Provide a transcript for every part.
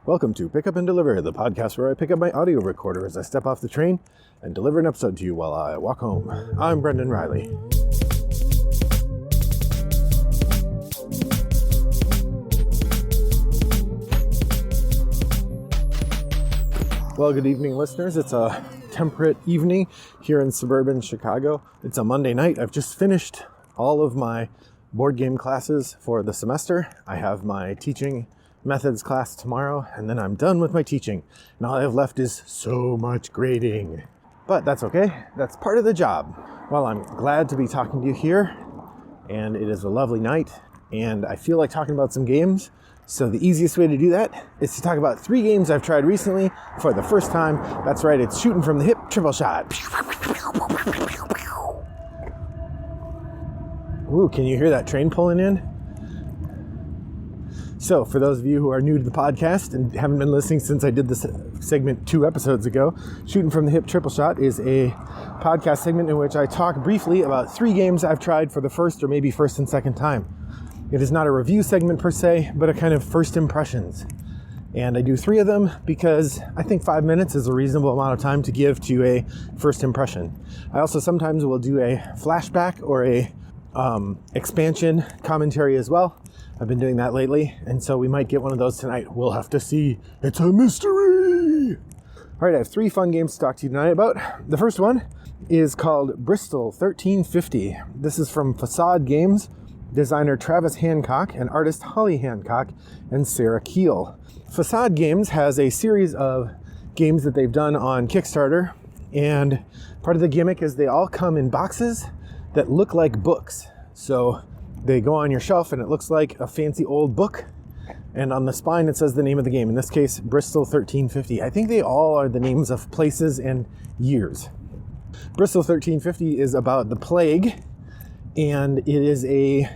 Welcome to Pick Up and Deliver, the podcast where I pick up my audio recorder as I step off the train and deliver an episode to you while I walk home. I'm Brendan Riley. Well, good evening, listeners. It's a temperate evening here in suburban Chicago. It's a Monday night. I've just finished all of my board game classes for the semester. I have my teaching methods class tomorrow, and then I'm done with my teaching. And all I have left is so much grading. But that's okay. That's part of the job. Well, I'm glad to be talking to you here, and it is a lovely night, and I feel like talking about some games. So the easiest way to do that is to talk about 3 games I've tried recently for the first time. That's right, it's shooting from the hip, triple shot. Ooh, can you hear that train pulling in? So, for those of you who are new to the podcast and haven't been listening since I did this segment 2 episodes ago, Shooting from the Hip Triple Shot is a podcast segment in which I talk briefly about 3 games I've tried for the first or maybe first and second time. It is not a review segment per se, but a kind of first impressions. And I do 3 of them because I think 5 minutes is a reasonable amount of time to give to a first impression. I also sometimes will do a flashback or a expansion commentary as well. I've been doing that lately, and so we might get one of those tonight. We'll have to see. It's a mystery! All right, I have 3 fun games to talk to you tonight about. The first one is called Bristol 1350. This is from Facade Games, designer Travis Hancock and artist Holly Hancock and Sarah Keel. Facade Games has a series of games that they've done on Kickstarter, and part of the gimmick is they all come in boxes that look like books. So they go on your shelf and it looks like a fancy old book, and on the spine it says the name of the game, in this case Bristol 1350. I think they all are the names of places and years. Bristol 1350 is about the plague, and it is a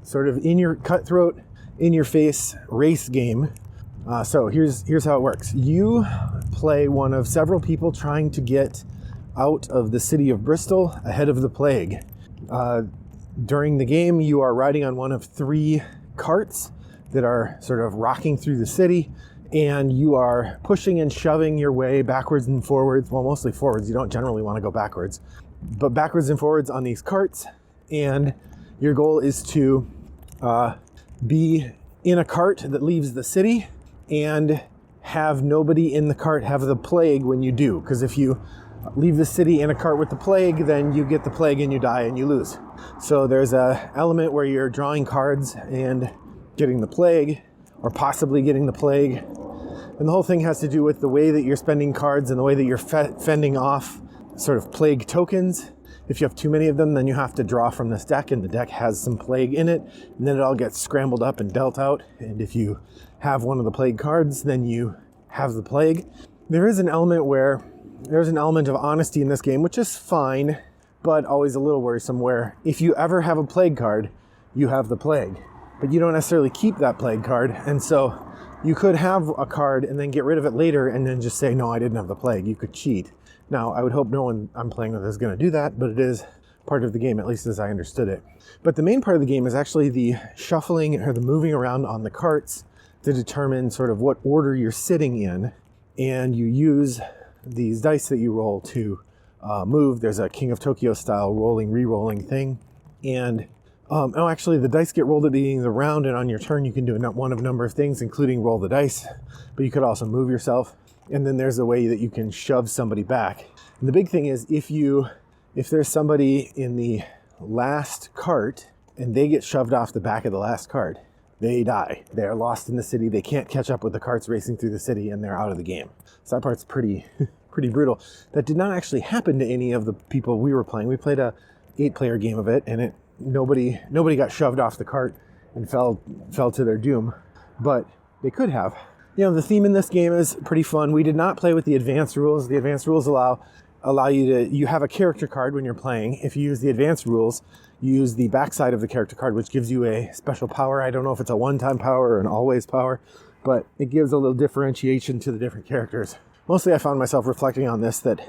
sort of in your cutthroat, in your face race game. So here's how it works. You play one of several people trying to get out of the city of Bristol ahead of the plague. During the game, you are riding on one of 3 carts that are sort of rocking through the city, and you are pushing and shoving your way backwards and forwards. Well, mostly forwards. You don't generally want to go backwards, but backwards and forwards on these carts. And your goal is to be in a cart that leaves the city and have nobody in the cart have the plague when you do. Because if you leave the city in a cart with the plague, then you get the plague and you die and you lose. So there's a element where you're drawing cards and getting the plague, or possibly getting the plague. And the whole thing has to do with the way that you're spending cards and the way that you're fending off sort of plague tokens. If you have too many of them, then you have to draw from this deck, and the deck has some plague in it, and then it all gets scrambled up and dealt out. And if you have one of the plague cards, then you have the plague. There's an element of honesty in this game, which is fine, but always a little worrisome, where if you ever have a plague card, you have the plague. But you don't necessarily keep that plague card, and so you could have a card and then get rid of it later and then just say, no, I didn't have the plague. You could cheat. Now, I would hope no one I'm playing with is going to do that, but it is part of the game, at least as I understood it. But the main part of the game is actually the shuffling or the moving around on the carts to determine sort of what order you're sitting in, and you use these dice that you roll to move. There's a King of Tokyo style rolling, re-rolling thing. And actually the dice get rolled at the beginning of the round, and on your turn you can do one of a number of things, including roll the dice, but you could also move yourself. And then there's a way that you can shove somebody back. And the big thing is if there's somebody in the last cart and they get shoved off the back of the last cart, they die. They're lost in the city. They can't catch up with the carts racing through the city, and they're out of the game. So that part's pretty brutal. That did not actually happen to any of the people we were playing. We played a 8-player game of it, and nobody got shoved off the cart and fell to their doom, but they could have. You know, the theme in this game is pretty fun. We did not play with the advanced rules. The advanced rules allow you have a character card when you're playing. If you use the advanced rules, you use the backside of the character card, which gives you a special power. I don't know if it's a one-time power or an always power, but it gives a little differentiation to the different characters. Mostly I found myself reflecting on this, that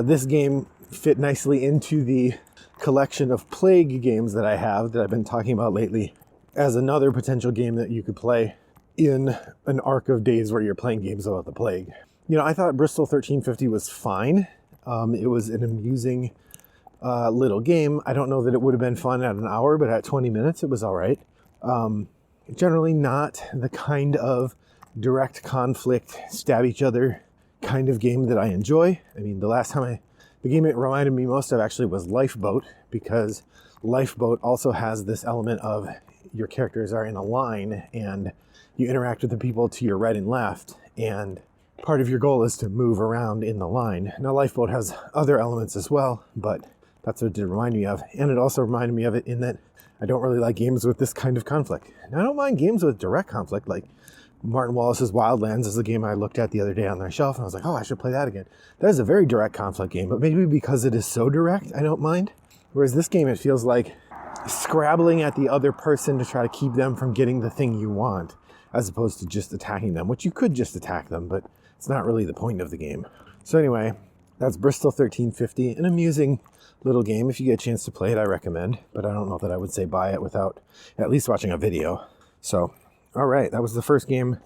this game fit nicely into the collection of plague games that I've been talking about lately as another potential game that you could play in an arc of days where you're playing games about the plague. I thought Bristol 1350 was fine. It was an amusing little game. I don't know that it would have been fun at an hour, but at 20 minutes, it was all right. Generally not the kind of direct conflict, stab each other kind of game that I enjoy. I mean, the game it reminded me most of actually was Lifeboat, because Lifeboat also has this element of your characters are in a line and you interact with the people to your right and left, and part of your goal is to move around in the line. Now, Lifeboat has other elements as well, but that's what it did remind me of. And it also reminded me of it in that I don't really like games with this kind of conflict. Now, I don't mind games with direct conflict, like Martin Wallace's Wildlands is a game I looked at the other day on their shelf, and I was like, oh, I should play that again. That is a very direct conflict game, but maybe because it is so direct, I don't mind. Whereas this game, it feels like scrabbling at the other person to try to keep them from getting the thing you want, as opposed to just attacking them, which you could just attack them, but it's not really the point of the game. So anyway, that's Bristol 1350, an amusing little game. If you get a chance to play it, I recommend, but I don't know that I would say buy it without at least watching a video. So, all right, that was the first game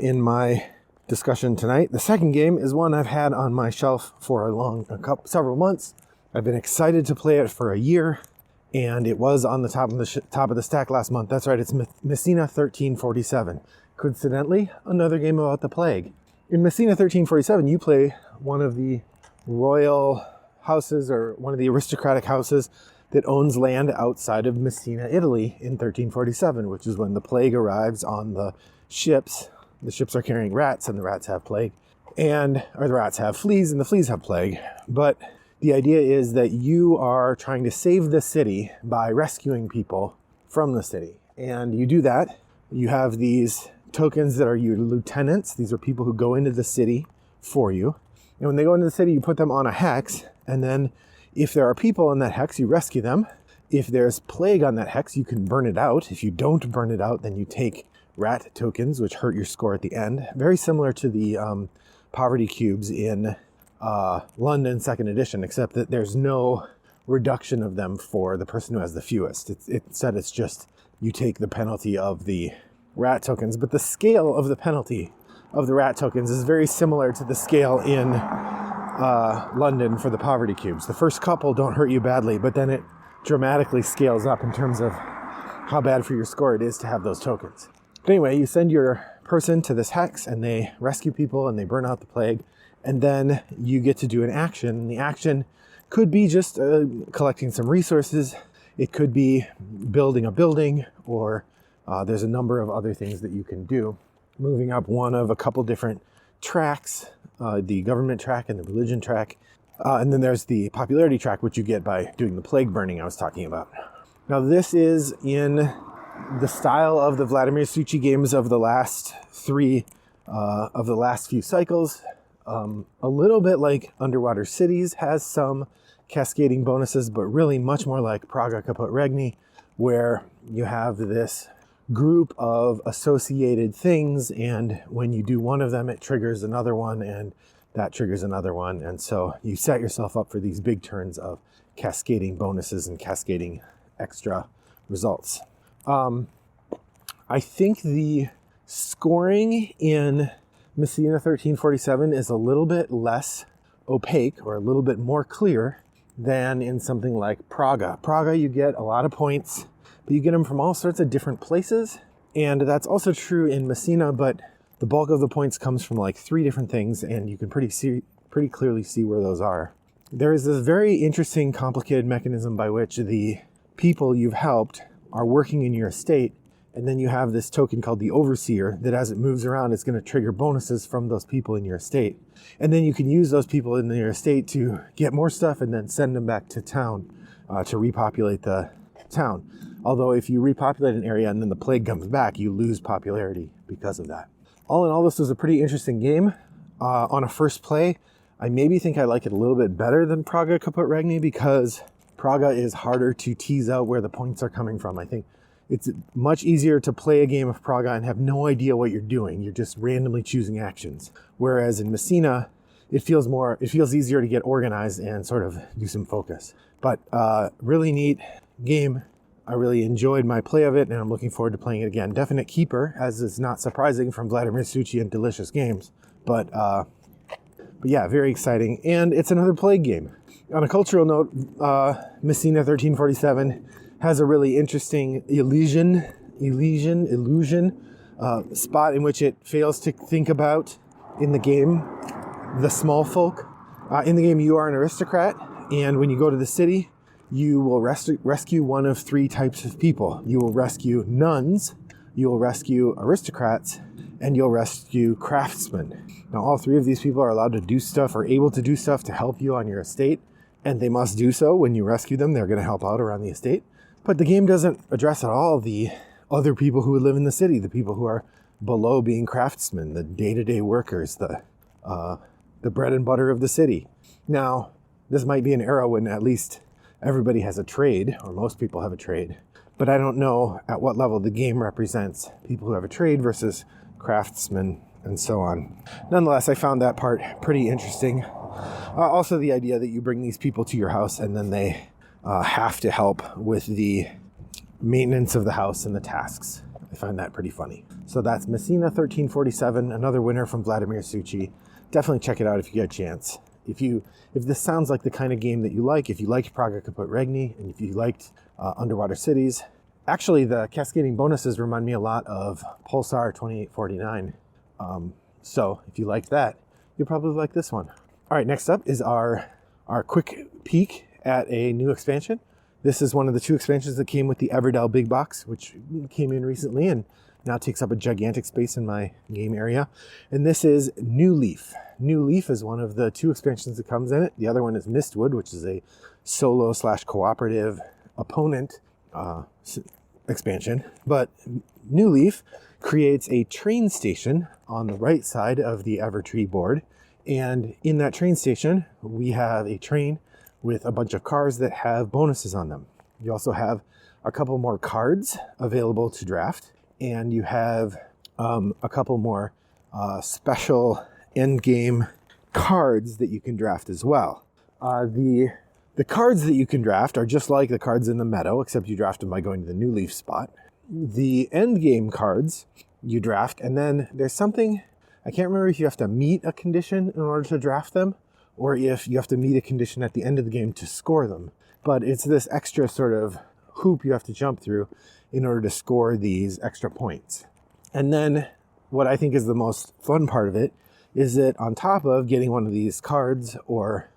in my discussion tonight. The second game is one I've had on my shelf for several months. I've been excited to play it for a year, and it was on the top of the stack last month. That's right, it's Messina 1347. Coincidentally, another game about the plague. In Messina 1347, you play one of the royal houses, or one of the aristocratic houses that owns land outside of Messina, Italy in 1347, which is when the plague arrives on the ships. The ships are carrying rats, and the rats have plague, or the rats have fleas, and the fleas have plague. But the idea is that you are trying to save the city by rescuing people from the city. And you do that. You have these tokens that are your lieutenants. These are people who go into the city for you. And when they go into the city, you put them on a hex. And then if there are people in that hex, you rescue them. If there's plague on that hex, you can burn it out. If you don't burn it out, then you take rat tokens, which hurt your score at the end. Very similar to the poverty cubes in London 2nd edition, except that there's no reduction of them for the person who has the fewest. Instead, it's just you take the penalty of the rat tokens, but the scale of the penalty of the rat tokens is very similar to the scale in London for the poverty cubes. The first couple don't hurt you badly, but then it dramatically scales up in terms of how bad for your score it is to have those tokens. But anyway, you send your person to this hex, and they rescue people, and they burn out the plague, and then you get to do an action. And the action could be just collecting some resources. It could be building a building, or there's a number of other things that you can do. Moving up one of a couple different tracks, the government track and the religion track. And then there's the popularity track, which you get by doing the plague burning I was talking about. Now, this is in the style of the Vladimir Suchy games of the last few cycles. A little bit like Underwater Cities has some cascading bonuses, but really much more like Praga Caput Regni, where you have this group of associated things, and when you do one of them, it triggers another one, and that triggers another one. And so you set yourself up for these big turns of cascading bonuses and cascading extra results. I think the scoring in Messina 1347 is a little bit less opaque, or a little bit more clear, than in something like Praga. Praga, you get a lot of points, but you get them from all sorts of different places. And that's also true in Messina, but the bulk of the points comes from like 3 different things, and you can pretty clearly see where those are. There is this very interesting, complicated mechanism by which the people you've helped are working in your estate, and then you have this token called the Overseer that, as it moves around, is going to trigger bonuses from those people in your estate. And then you can use those people in your estate to get more stuff and then send them back to town to repopulate the town. Although if you repopulate an area and then the plague comes back, you lose popularity because of that. All in all, this was a pretty interesting game. On a first play, I maybe think I like it a little bit better than Praga Caput Regni, because Praga is harder to tease out where the points are coming from. I think it's much easier to play a game of Praga and have no idea what you're doing. You're just randomly choosing actions. Whereas in Messina, it feels easier to get organized and sort of do some focus. But really neat game. I really enjoyed my play of it, and I'm looking forward to playing it again. Definite keeper, as is not surprising from Vladimir Suchy and Delicious Games. But yeah, very exciting. And it's another Plague game. On a cultural note, Messina 1347 has a really interesting illusion spot in which it fails to think about in the game the small folk. In the game, you are an aristocrat, and when you go to the city, you will rescue one of three types of people. You will rescue nuns, you will rescue aristocrats, and you'll rescue craftsmen. Now, all three of these people are allowed to do stuff or able to do stuff to help you on your estate, and they must do so when you rescue them. They're going to help out around the estate. But the game doesn't address at all the other people who live in the city, the people who are below being craftsmen, the day-to-day workers, the bread and butter of the city. Now, this might be an era when at least everybody has a trade, or most people have a trade, but I don't know at what level the game represents people who have a trade versus craftsmen and so on. Nonetheless, I found that part pretty interesting. Also, the idea that you bring these people to your house and then they have to help with the maintenance of the house and the tasks. I find that pretty funny. So that's Messina 1347, another winner from Vladimir Suchy. Definitely check it out if you get a chance. If this sounds like the kind of game that you like, if you liked Praga Kaput Regni, and if you liked Underwater Cities, actually the cascading bonuses remind me a lot of Pulsar 2849. So if you liked that, you'll probably like this one. All right, next up is our quick peek at a new expansion. This is one of the two expansions that came with the Everdell Big Box, which came in recently and now takes up a gigantic space in my game area. And this is Newleaf. Newleaf is one of the two expansions that comes in it. The other one is Mistwood, which is a solo/cooperative opponent expansion. But Newleaf creates a train station on the right side of the Evertree board. And in that train station, we have a train with a bunch of cars that have bonuses on them. You also have a couple more cards available to draft, and you have a couple more special end game cards that you can draft as well. The cards that you can draft are just like the cards in the meadow, except you draft them by going to the Newleaf spot. The end game cards you draft, and then there's something, I can't remember if you have to meet a condition in order to draft them, or if you have to meet a condition at the end of the game to score them. But it's this extra sort of hoop you have to jump through in order to score these extra points. And then what I think is the most fun part of it is that on top of getting one of these cards or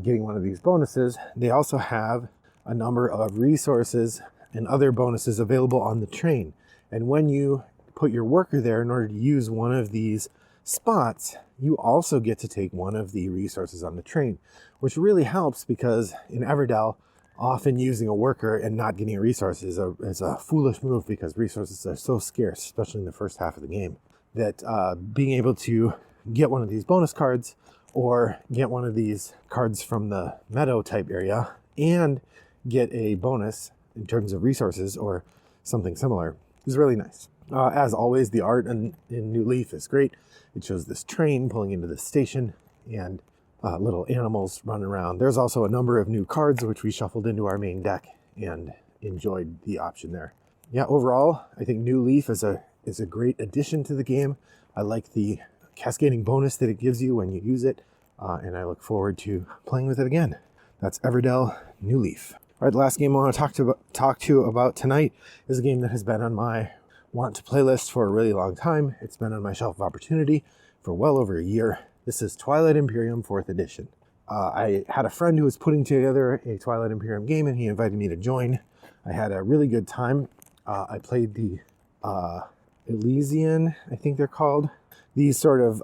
getting one of these bonuses, they also have a number of resources and other bonuses available on the train. And when you put your worker there in order to use one of these spots, you also get to take one of the resources on the train, which really helps because in Everdell, often using a worker and not getting a resource is a foolish move because resources are so scarce, especially in the first half of the game, that being able to get one of these bonus cards or get one of these cards from the meadow type area and get a bonus in terms of resources or something similar is really nice. As always, the art in Newleaf is great. It shows this train pulling into the station and little animals running around. There's also a number of new cards which we shuffled into our main deck and enjoyed the option there. Yeah, overall, I think Newleaf is a great addition to the game. I like the cascading bonus that it gives you when you use it, and I look forward to playing with it again. That's Everdell Newleaf. All right, the last game I want to talk to you about tonight is a game that has been on my want to playlist for a really long time. It's been on my shelf of opportunity for well over a year. This is Twilight Imperium 4th edition. I had a friend who was putting together a Twilight Imperium game and he invited me to join. I had a really good time. I played the Elysian, I think they're called. These sort of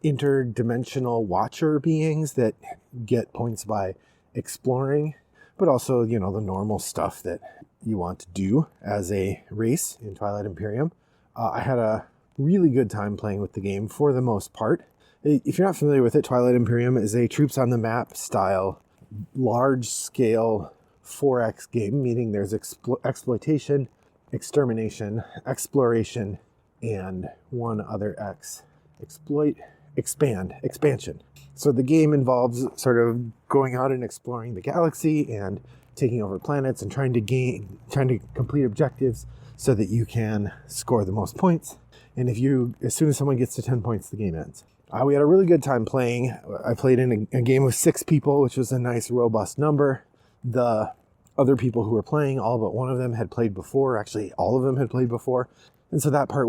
interdimensional watcher beings that get points by exploring, but also, the normal stuff that you want to do as a race in Twilight Imperium. I had a really good time playing with the game for the most part. If you're not familiar with it, Twilight Imperium is a troops on the map style, large scale 4X game, meaning there's exploitation, extermination, exploration, and one other X. Expansion. So the game involves sort of going out and exploring the galaxy and taking over planets and trying to complete objectives so that you can score the most points. And as soon as someone gets to 10 points, the game ends. We had a really good time playing. I played in a game of 6 people, which was a nice, robust number. The other people who were playing, all but one of them had played before. Actually, all of them had played before. And so that part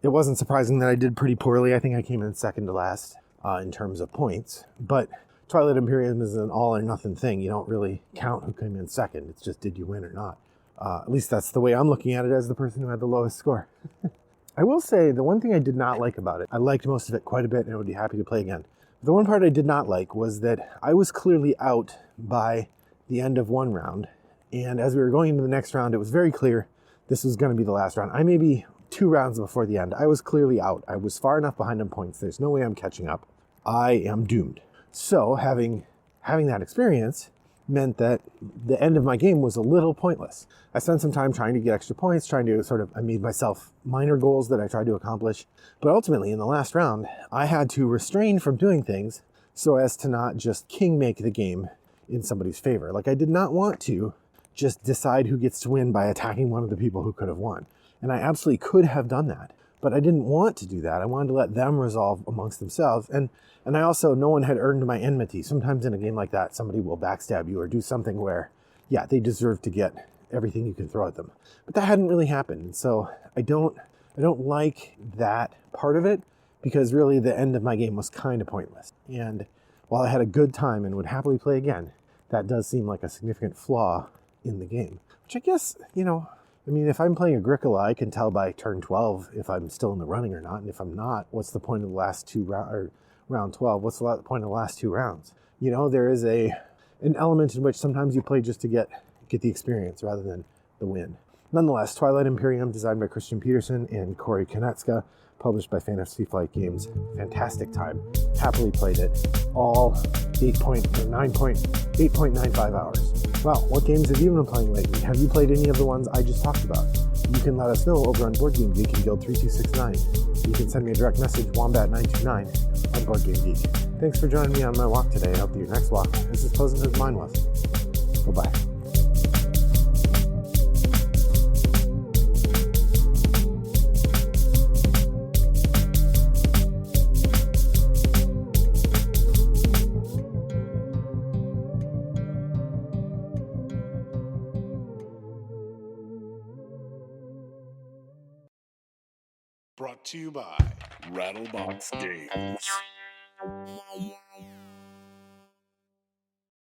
it wasn't surprising that I did pretty poorly. I think I came in second to last in terms of points. But Twilight Imperium is an all or nothing thing. You don't really count who came in second. It's just, did you win or not? At least that's the way I'm looking at it as the person who had the lowest score. I will say the one thing I did not like about it, I liked most of it quite a bit and I would be happy to play again. The one part I did not like was that I was clearly out by the end of one round. And as we were going into the next round, it was very clear this was going to be the last round. I may be 2 rounds before the end. I was clearly out. I was far enough behind on points. There's no way I'm catching up. I am doomed. So having that experience meant that the end of my game was a little pointless. I spent some time trying to get extra points, I made myself minor goals that I tried to accomplish. But ultimately, in the last round, I had to refrain from doing things so as to not just make the game in somebody's favor. Like, I did not want to just decide who gets to win by attacking one of the people who could have won. And I absolutely could have done that. But I didn't want to do that. I wanted to let them resolve amongst themselves. And I also, no one had earned my enmity. Sometimes in a game like that, somebody will backstab you or do something where, yeah, they deserve to get everything you can throw at them. But that hadn't really happened. So I don't like that part of it, because really the end of my game was kind of pointless. And while I had a good time and would happily play again, that does seem like a significant flaw in the game. Which I guess, if I'm playing Agricola, I can tell by turn 12 if I'm still in the running or not. And if I'm not, what's the point of the last 2 rounds, or round 12? What's the point of the last 2 rounds? There is an element in which sometimes you play just to get the experience rather than the win. Nonetheless, Twilight Imperium, designed by Christian Peterson and Corey Konecka, published by Fantasy Flight Games. Fantastic time. Happily played it. All 8.95 hours. Wow, what games have you been playing lately? Have you played any of the ones I just talked about? You can let us know over on Board Game Geek and Guild 3269. You can send me a direct message, Wombat929, on Board Game Geek. Thanks for joining me on my walk today. I hope that your next walk is as pleasant as mine was. Bye-bye. Brought to you by Rattlebox Games.